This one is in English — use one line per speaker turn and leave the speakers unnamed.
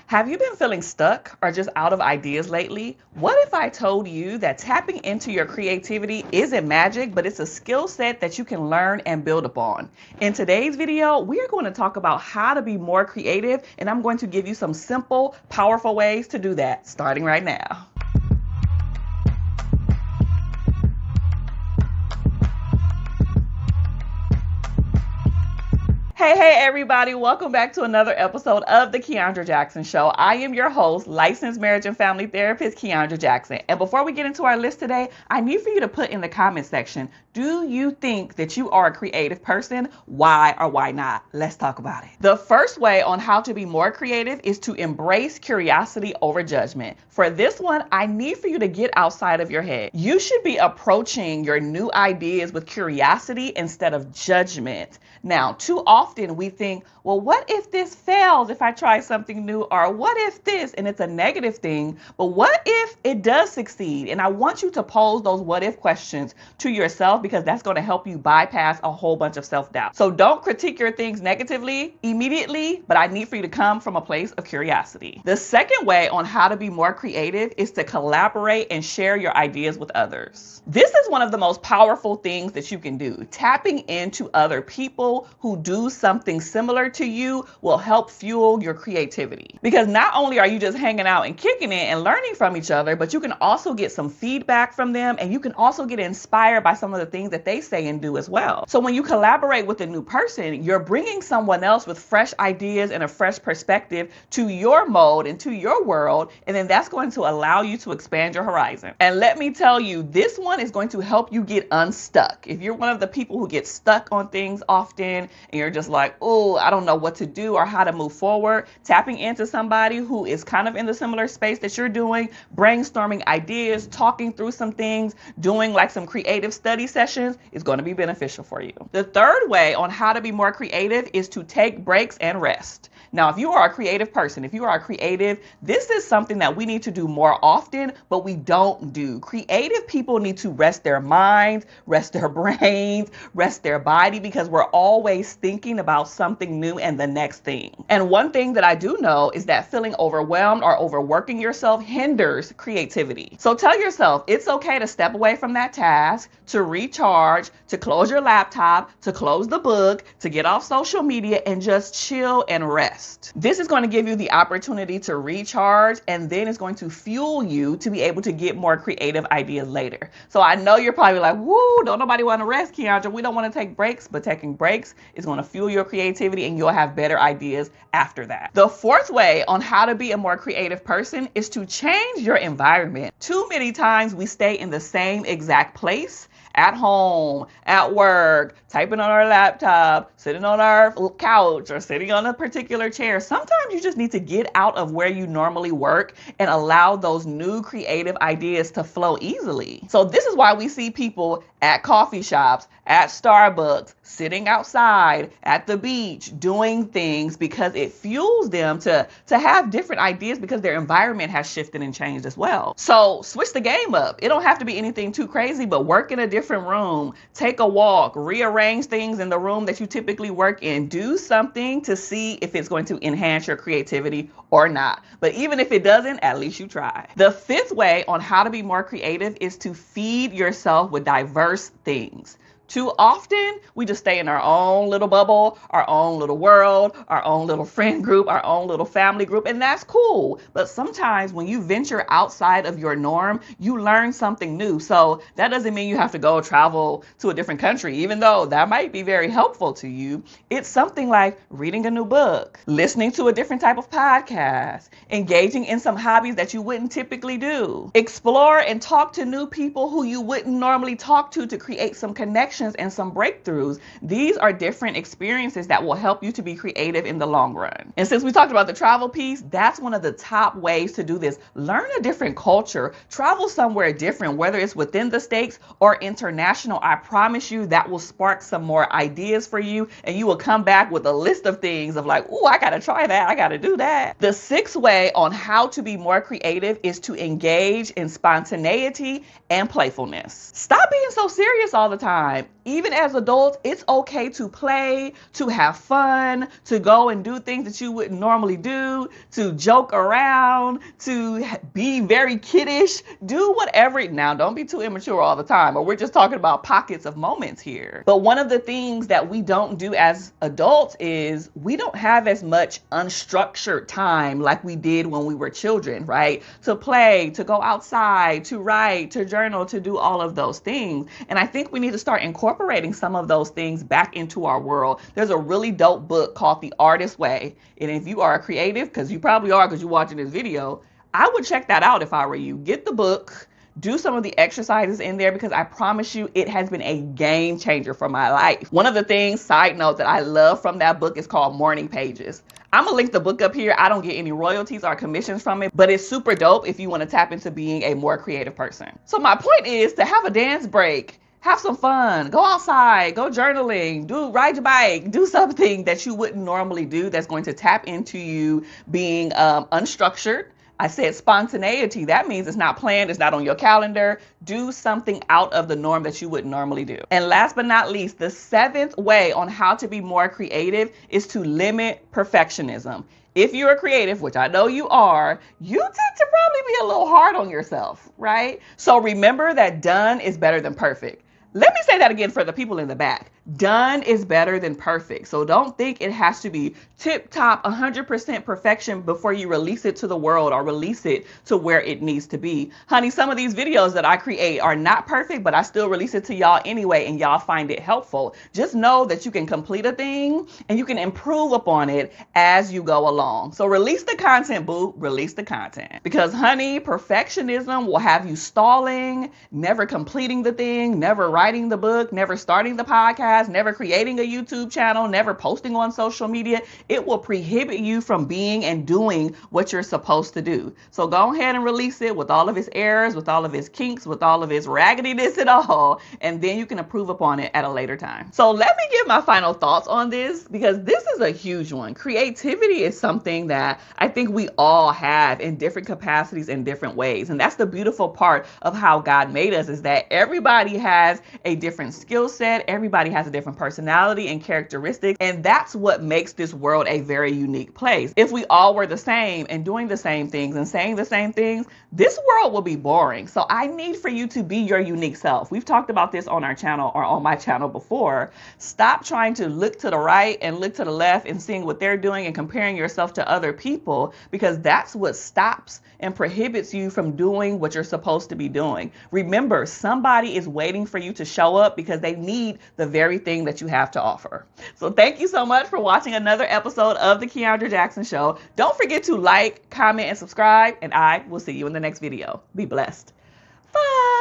Have you been feeling stuck or just out of ideas lately? What if I told you that tapping into your creativity isn't magic, but it's a skill set that you can learn and build upon? In today's video, we are going to talk about how to be more creative, and I'm going to give you some simple, powerful ways to do that, starting right now. Hey everybody, welcome back to another episode of the Kiaundra Jackson Show. I am your host, licensed marriage and family therapist Kiaundra Jackson. And before we get into our list today, I need for you to put in the comment section, do you think that you are a creative person? Why or why not? Let's talk about it. The first way on how to be more creative is to embrace curiosity over judgment. For this one, I need for you to get outside of your head. You should be approaching your new ideas with curiosity instead of judgment. Now, too often we think, well, what if this fails if I try something new? Or what if this, and it's a negative thing, but what if it does succeed? And I want you to pose those what if questions to yourself because that's going to help you bypass a whole bunch of self-doubt. So don't critique your things negatively immediately, but I need for you to come from a place of curiosity. The second way on how to be more creative is to collaborate and share your ideas with others. This is one of the most powerful things that you can do. Tapping into other people who do something similar to you will help fuel your creativity. Because not only are you just hanging out and kicking it and learning from each other, but you can also get some feedback from them, and you can also get inspired by some of the things that they say and do as well. So when you collaborate with a new person, you're bringing someone else with fresh ideas and a fresh perspective to your mode and to your world, and then that's going to allow you to expand your horizon. And let me tell you, this one is going to help you get unstuck. If you're one of the people who get stuck on things often and you're just like, oh, I don't know what to do or how to move forward, tapping into somebody who is kind of in the similar space that you're doing, brainstorming ideas, talking through some things, doing like some creative study sessions is going to be beneficial for you. The third way on how to be more creative is to take breaks and rest. Now, if you are a creative person, if you are a creative, this is something that we need to do more often, but we don't do. Creative people need to rest their minds, rest their brains, rest their body, because we're always thinking about something new and the next thing. And one thing that I do know is that feeling overwhelmed or overworking yourself hinders creativity. So tell yourself it's okay to step away from that task, to recharge, to close your laptop, to close the book, to get off social media and just chill and rest. This is going to give you the opportunity to recharge, and then it's going to fuel you to be able to get more creative ideas later. So I know you're probably like, woo, don't nobody want to rest, Kiaundra. We don't want to take breaks, but taking breaks is going to fuel your creativity and you'll have better ideas after that. The fourth way on how to be a more creative person is to change your environment. Too many times we stay in the same exact place, at home, at work, typing on our laptop, sitting on our couch, or sitting on a particular chair. Sometimes you just need to get out of where you normally work and allow those new creative ideas to flow easily. So this is why we see people at coffee shops, at Starbucks, sitting outside, at the beach, doing things because it fuels them to have different ideas because their environment has shifted and changed as well. So switch the game up. It don't have to be anything too crazy, but work in a different room, take a walk, rearrange things in the room that you typically work in. Do something to see if it's going to enhance your creativity or not. But even if it doesn't, at least you try. The fifth way on how to be more creative is to feed yourself with diverse things. Too often, we just stay in our own little bubble, our own little world, our own little friend group, our own little family group, and that's cool. But sometimes when you venture outside of your norm, you learn something new. So that doesn't mean you have to go travel to a different country, even though that might be very helpful to you. It's something like reading a new book, listening to a different type of podcast, engaging in some hobbies that you wouldn't typically do. Explore and talk to new people who you wouldn't normally talk to create some connections and some breakthroughs. These are different experiences that will help you to be creative in the long run. And since we talked about the travel piece, that's one of the top ways to do this. Learn a different culture, travel somewhere different, whether it's within the states or international. I promise you that will spark some more ideas for you, and you will come back with a list of things of like, oh, I gotta try that, I gotta do that. The sixth way on how to be more creative is to engage in spontaneity and playfulness. Stop being so serious all the time. even as adults, it's okay to play, to have fun, to go and do things that you wouldn't normally do, to joke around, to be very kiddish, do whatever. Now, don't be too immature all the time, or we're just talking about pockets of moments here. But one of the things that we don't do as adults is we don't have as much unstructured time like we did when we were children, right? To play, to go outside, to write, to journal, to do all of those things. And I think we need to start incorporating some of those things back into our world. There's a really dope book called The Artist's Way. And if you are a creative, because you probably are because you're watching this video, I would check that out if I were you. Get the book, do some of the exercises in there, because I promise you it has been a game changer for my life. One of the things, side note, that I love from that book is called Morning Pages. I'm gonna link the book up here. I don't get any royalties or commissions from it, but it's super dope if you want to tap into being a more creative person. So my point is to have a dance break, have some fun, go outside, go journaling, ride your bike, do something that you wouldn't normally do that's going to tap into you being unstructured. I said spontaneity. That means it's not planned. It's not on your calendar. Do something out of the norm that you wouldn't normally do. And last but not least, the 7th way on how to be more creative is to limit perfectionism. If you're a creative, which I know you are, you tend to probably be a little hard on yourself, right? So remember that done is better than perfect. Let me say that again for the people in the back. Done is better than perfect. So don't think it has to be tip top 100% perfection before you release it to the world or release it to where it needs to be. Honey, some of these videos that I create are not perfect, but I still release it to y'all anyway, and y'all find it helpful. Just know that you can complete a thing and you can improve upon it as you go along. So release the content, boo. Release the content. Because honey, perfectionism will have you stalling, never completing the thing, never writing the book, never starting the podcast, never creating a YouTube channel, never posting on social media. It will prohibit you from being and doing what you're supposed to do. So go ahead and release it with all of its errors, with all of its kinks, with all of its raggediness and all, and then you can improve upon it at a later time. So let me give my final thoughts on this, because this is a huge one. Creativity is something that I think we all have in different capacities in different ways. And that's the beautiful part of how God made us, is that everybody has a different skill set. Everybody has a different personality and characteristics. And that's what makes this world a very unique place. If we all were the same and doing the same things and saying the same things, this world will be boring. So I need for you to be your unique self. We've talked about this on our channel, or on my channel before. Stop trying to look to the right and look to the left and seeing what they're doing and comparing yourself to other people, because that's what stops and prohibits you from doing what you're supposed to be doing. Remember, somebody is waiting for you to show up because they need the very thing that you have to offer. So thank you so much for watching another episode of the Kiaundra Jackson Show. Don't forget to like, comment, and subscribe, and I will see you in the next video. Be blessed. Bye.